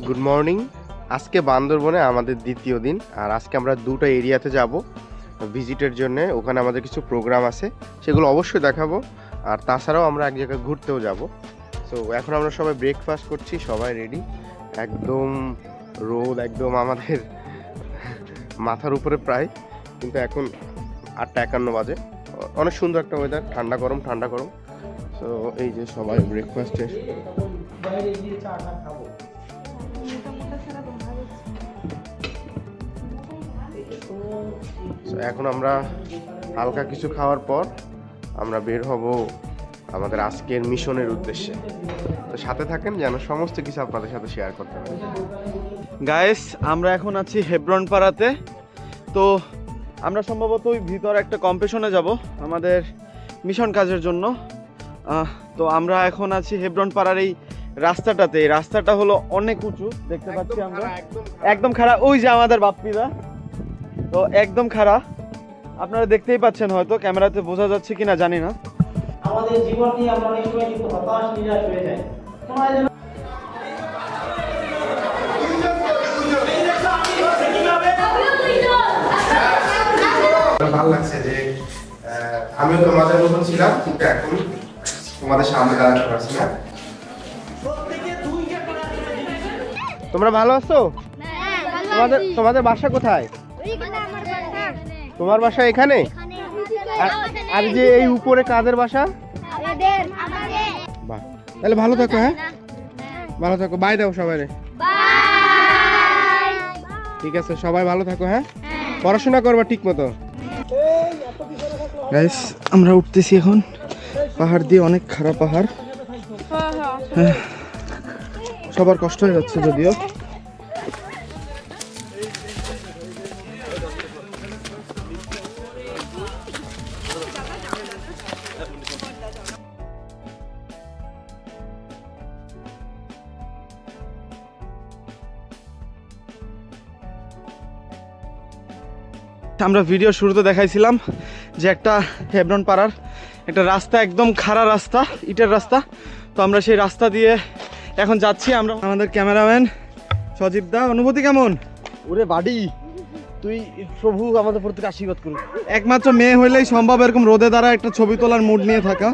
Good morning. আজকে বান্দরবনে আমাদের দ্বিতীয় দিন, আর আজকে আমরা দুটো এরিয়াতে যাব ভিজিটের জন্য। ওখানে আমাদের কিছু প্রোগ্রাম আছে, সেগুলো অবশ্যই দেখাবো। আর তাছাড়াও আমরা এক জায়গায় ঘুরতেও যাব। সো এখন আমরা সবাই ব্রেকফাস্ট করছি, সবাই রেডি। একদম রোদ একদম আমাদের মাথার উপরে প্রায়, কিন্তু এখন 8:51 বাজে। অনেক সুন্দর একটা ওয়েদার, ঠান্ডা গরম ঠান্ডা গরম। সো এই যে সবাই ব্রেকফাস্টের এখন আমরা হালকা কিছু খাওয়ার পর আমরা বের হব আমাদের আজকের মিশনের উদ্দেশ্যে। তো সাথে থাকেন যেন সমস্ত কিছু আপনাদের সাথে শেয়ার করতে পারি। গাইস, আমরা এখন আছি হেব্রন পাড়াতে। তো আমরা সম্ভবত ওই ভিতর একটা কম্পিটিশনে যাব আমাদের মিশন কাজের জন্য। তো আমরা এখন আছি হেব্রন পাড়ার এই রাস্তাটাতে। এই রাস্তাটা হলো অনেক উঁচু, দেখতে পাচ্ছি আমরা। একদম খারাপ, ওই যে আমাদের বাপ্পিদা, তো একদম খারাপ। আপনারা দেখতেই পাচ্ছেন, হয়তো ক্যামেরাতে বোঝা যাচ্ছে কিনা জানি না। আমাদের জীবন নিয়ে আমরা অনেক সময় কিন্তু হতাশ নিরাশ হয়ে যাই। ভালো লাগছে যে আমিও তোমাদের মতন ছিলাম, কিন্তু এখন তোমাদের সামনে দাঁড়াতে পারছি না। তোমরা ভালো আছো? তোমাদের বাসা কোথায়? তোমার বাসা এখানে? আর যে এই উপরে কাদের বাসা? বাহ, তাহলে ভালো থাকো। হ্যাঁ, ভালো থাকো। বাই দাও সবাই। ঠিক আছে, সবাই ভালো থাকো। হ্যাঁ, পড়াশোনা করবা ঠিক মতো। গাইস, আমরা উঠতেছি এখন পাহাড় দিয়ে, অনেক খারাপ পাহাড়। হ্যাঁ, সবার কষ্ট হয়ে যাচ্ছে যদিও। আমরা ভিডিও শুরুতে দেখাইছিলাম যে একটা হেব্রন পাড়ার একটা রাস্তা, একদম খাড়া রাস্তা, ইটের রাস্তা। তো আমরা সেই রাস্তা দিয়ে এখন যাচ্ছি। আমরা আমাদের ক্যামেরাম্যান সজীব দা, অনুভূতি কেমন? ওরে বাড়ি, তুই প্রভু আমাদের প্রতি আশীর্বাদ করুন। একমাত্র মেয়ে হইলেই সম্ভব এরকম রোদে দ্বারা একটা ছবি তোলার মুড নিয়ে থাকা।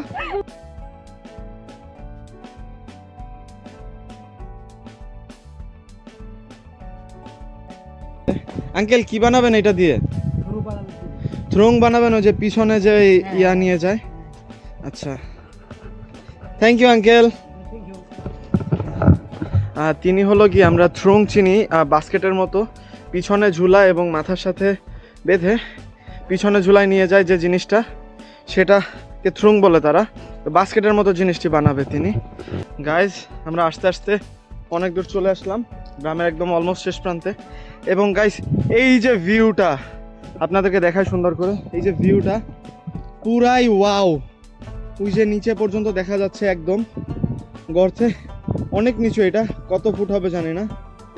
আঙ্কেল, কি বানাবেন এটা দিয়ে? থ্রোং বানাবেন, ওই যে পিছনে যে ইয়া নিয়ে যায়। আচ্ছা, থ্যাংক ইউ আঙ্কেল। তিনি হলো কি, আমরা থ্রোং চিনি, বাস্কেটের মতো পিছনে ঝুলা এবং মাথার সাথে বেঁধে পিছনে ঝুলায় নিয়ে যায় যে জিনিসটা, সেটাকে থ্রোং বলে তারা। বাস্কেটের মতো জিনিসটি বানাবে তিনি। গাইজ, আমরা আস্তে আস্তে অনেক দূর চলে আসলাম, গ্রামের একদম অলমোস্ট শেষ প্রান্তে। এবং গাইজ, এই যে ভিউটা আপনাদেরকে দেখায় সুন্দর করে, এই যে ভিউটা পুরাই ওয়াও। ওই যে নিচে পর্যন্ত দেখা যাচ্ছে একদম গর্তে, অনেক নিচু, এটা কত ফুট হবে জানি না।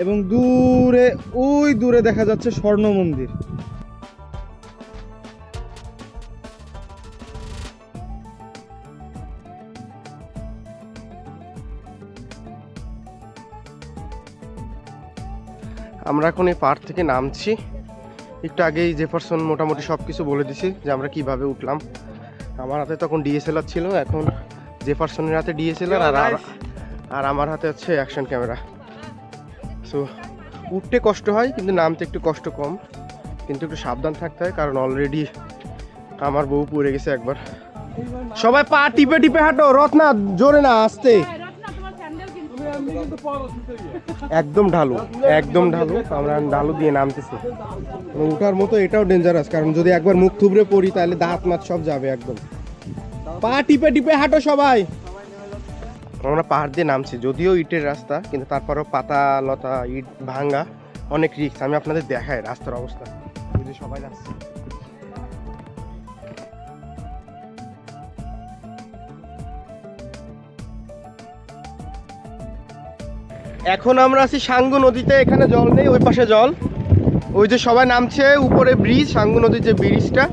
এবং দূরে, ওই দূরে দেখা যাচ্ছে স্বর্ণ মন্দির। আমরা এখন এই পাহাড় থেকে নামছি। একটু আগেই জেফারসন মোটামুটি সব কিছু বলে দিছি যে আমরা কিভাবে উঠলাম। আমার হাতে তখন ডিএসএলআর ছিল, এখন জেফারসনের হাতে ডিএসএলআর আর আমার হাতে হচ্ছে অ্যাকশন ক্যামেরা। সো উঠতে কষ্ট হয়, কিন্তু নামতে একটু কষ্ট কম, কিন্তু একটু সাবধান থাকতে হয়, কারণ অলরেডি আমার বউ পড়ে গেছে একবার। সবাই পা টিপে টিপে হাঁটো, রথ না, জোরে না, আস্তে। একদম ঢালু, একদম ঢালু। আমরা ঢালু দিয়ে নামতেছি। উঠার মতো এটাও ডেঞ্জারাস, কারণ যদি একবার মুখ থুবড়ে পড়ি তাহলে দাঁত মাত সব যাবে একদম। পা টিপে টিপে হাঁটো সবাই। আমরা পাহাড় দিয়ে নামছি, যদিও ইটের রাস্তা, কিন্তু তারপরেও পাতা লতা, ইট ভাঙ্গা, অনেক রিস্ক। আমি আপনাদের দেখাই রাস্তার অবস্থা, যদি সবাই যাচ্ছে। এখন আমরা আছি সাঙ্গু নদীতে। এখানে জল নেই, ওই পাশে জল। ওই যে সবাই নামছে উপরে ব্রিজ, সাঙ্গু নদীর যে ব্রিজটা।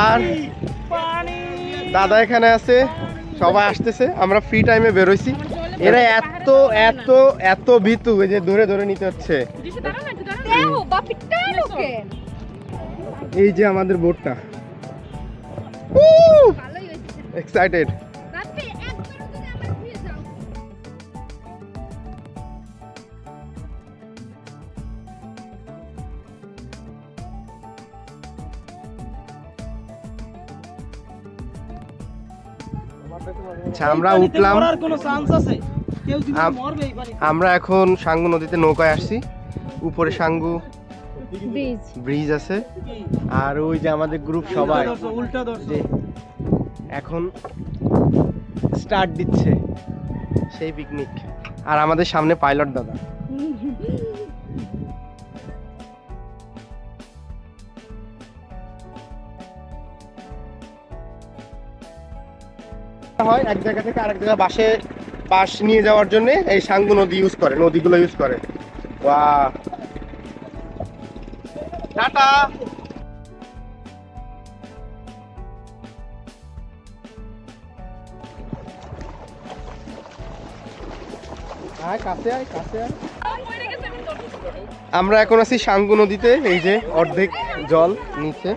আর দাদা এখানে আছে, সবাই আসতেছে। আমরা ফ্রি টাইমে বেরোইছি, এরা এত এত এত ভীতু এই যে ধরে ধরে নিতে হচ্ছে। এই যে আমাদের বোটটা এক্সাইটেড। আচ্ছা আমরা উঠলাম, মরার কোনো চান্স আছে? কেউ যদি মরবে এই পানিতে। আমরা এখন সাঙ্গু নদীতে নৌকায় আসছি। উপরে সাঙ্গু ব্রিজ আছে আর ওই যে আমাদের গ্রুপ সবাই উল্টা দর্শক। যে এখন স্টার্ট দিচ্ছে সেই পিকনিক। আর আমাদের সামনে পাইলট দাদা। হয় এক জায়গা থেকে আরেক জায়গায় বাস নিয়ে যাওয়ার জন্য এই সাঙ্গু নদী ইউজ করে, নদীগুলো ইউজ করে। বাহ, টাটা। কাছে আয়, কাছে আয়। আমরা এখন আছি সাঙ্গু নদীতে। এই যে অর্ধেক জল নিচে।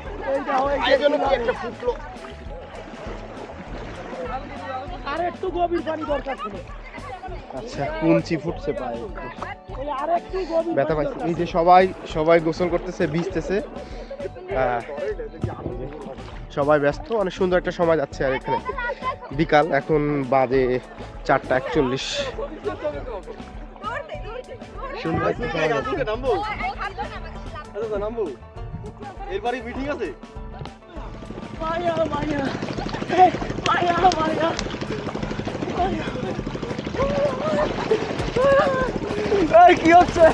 আর একটু গভীর পানি দরকার ছিল। আচ্ছা কুঞ্চি ফুটছে পায়ে, আর একটু গভীর ব্যথা পাইছে। এই যে সবাই গোসল করতেছে, ভিজতেছে। সবাই ব্যস্ত, অনেক সুন্দর একটা সময় যাচ্ছে। আর এখানে বিকাল, এখন বাজে 4:41। সুন্দর একটা সময় যাচ্ছে। এরবারই মিটিং আছে। মায়া মায়া মায়া মায়া কি হচ্ছে?